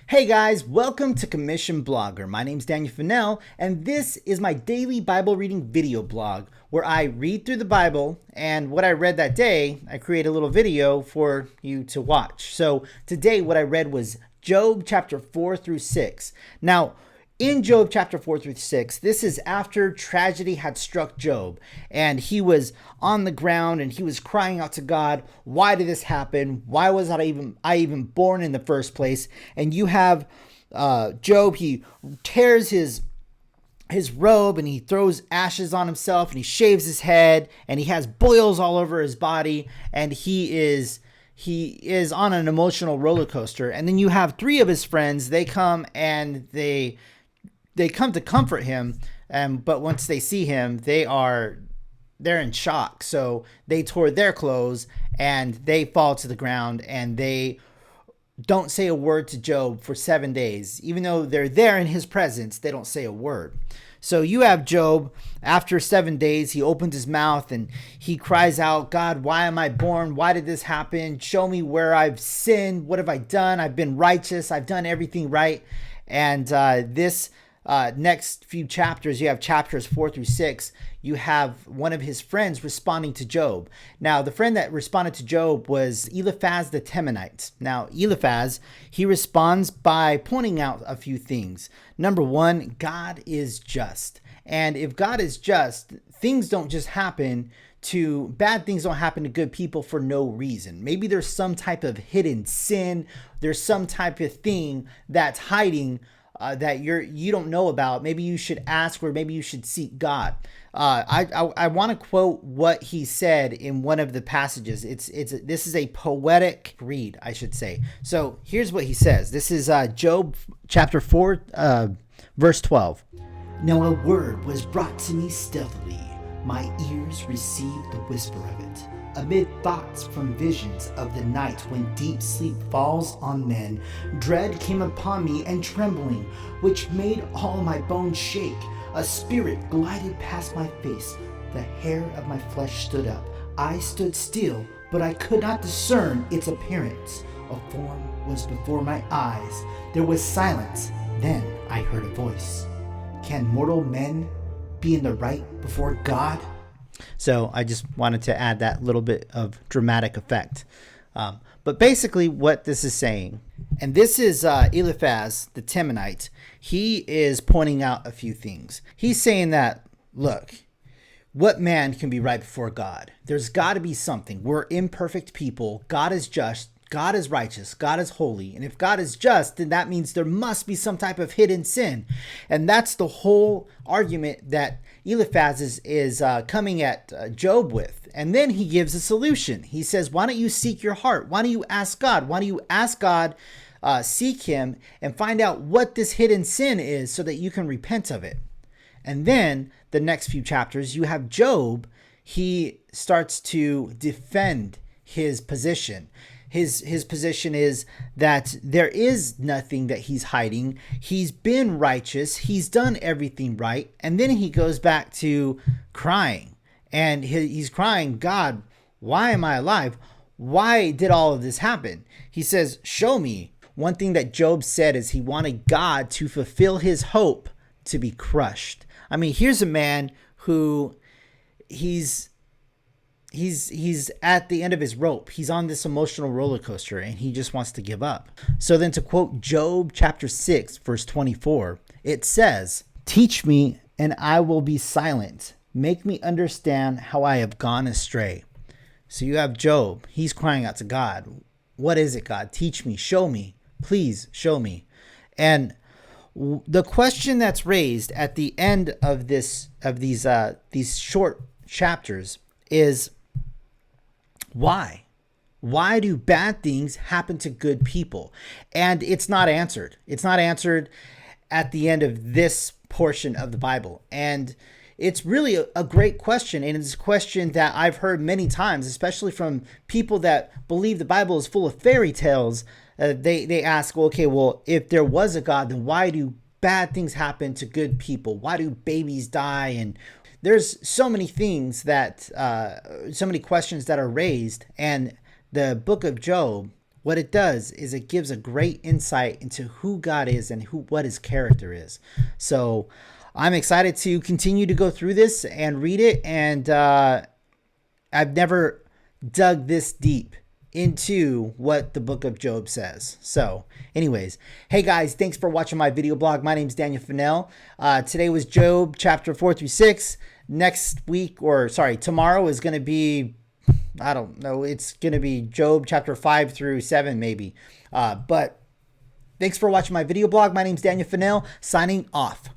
Hey guys, welcome to Commission Blogger. My name's Daniel Fennell, and this is my daily Bible reading video blog where I read through the Bible, and what I read that day, I create a little video for you to watch. So today what I read was Job chapter 4 through 6. Now, in Job chapter 4 through 6, this is after tragedy had struck Job, and he was on the ground and he was crying out to God, why did this happen? Why was I even born in the first place? And you have Job, he tears his robe and he throws ashes on himself and he shaves his head and he has boils all over his body, and he is on an emotional roller coaster. And then you have three of his friends. They come and they come to comfort him, but once they see him, they're in shock. So they tore their clothes and they fall to the ground, and they don't say a word to Job for 7 days. Even though they're there in his presence, they don't say a word. So you have Job, after 7 days, he opens his mouth and he cries out, God, why am I born? Why did this happen? Show me where I've sinned. What have I done? I've been righteous. I've done everything right. And this next few chapters, you have chapters 4 through 6, you have one of his friends responding to Job. Now, the friend that responded to Job was Eliphaz the Temanite. Now, Eliphaz, he responds by pointing out a few things. Number one, God is just. And if God is just, things don't just happen bad things don't happen to good people for no reason. Maybe there's some type of hidden sin. There's some type of thing that's hiding that you don't know about. Maybe you should ask, or maybe you should seek God. I want to quote what he said in one of the passages. This is a poetic read, I should say. So here's what he says. This is Job chapter 4, verse 12. Now a word was brought to me stealthily. My ears received the whisper of it. Amid thoughts from visions of the night, when deep sleep falls on men, dread came upon me and trembling, which made all my bones shake. A spirit glided past my face. The hair of my flesh stood up. I stood still, but I could not discern its appearance. A form was before my eyes. There was silence. Then I heard a voice. Can mortal men be in the right before God? So I just wanted to add that little bit of dramatic effect. But basically what this is saying, and this is Eliphaz the Temanite, he is pointing out a few things. He's saying that, look, what man can be right before God? There's got to be something. We're imperfect people. God is just. God is righteous. God is holy. And if God is just, then that means there must be some type of hidden sin. And that's the whole argument that Eliphaz is coming at Job with. And then he gives a solution. He says, why don't you seek your heart? Why don't you ask God? Why don't you ask God, seek him, and find out what this hidden sin is so that you can repent of it? And then the next few chapters, you have Job. He starts to defend his position. His position is that there is nothing that he's hiding. He's been righteous. He's done everything right. And then he goes back to crying. And he's crying, God, why am I alive? Why did all of this happen? He says, show me. One thing that Job said is he wanted God to fulfill his hope to be crushed. I mean, here's a man who he's at the end of his rope. He's on this emotional roller coaster and he just wants to give up. So then, to quote Job chapter 6, verse 24, it says, teach me and I will be silent. Make me understand how I have gone astray. So you have Job. He's crying out to God. What is it, God? Teach me. Show me. Please show me. And the question that's raised at the end of these short chapters is, why? Why do bad things happen to good people? And it's not answered. It's not answered at the end of this portion of the Bible. And it's really a great question. And it's a question that I've heard many times, especially from people that believe the Bible is full of fairy tales. They ask, well, okay, well, if there was a God, then why do bad things happen to good people? Why do babies die? And there's so many things that, so many questions that are raised, and the book of Job what it does is it gives a great insight into who God is and what his character is. So I'm excited to continue to go through this and read it. And I've never dug this deep into what the book of Job says. So anyways, hey guys, thanks for watching my video blog. My name is Daniel Fennell. Today was Job chapter 4-6. Next week, tomorrow is going to be, I don't know, it's going to be Job chapter 5-7 maybe. But thanks for watching my video blog. My name is Daniel Fennell, signing off.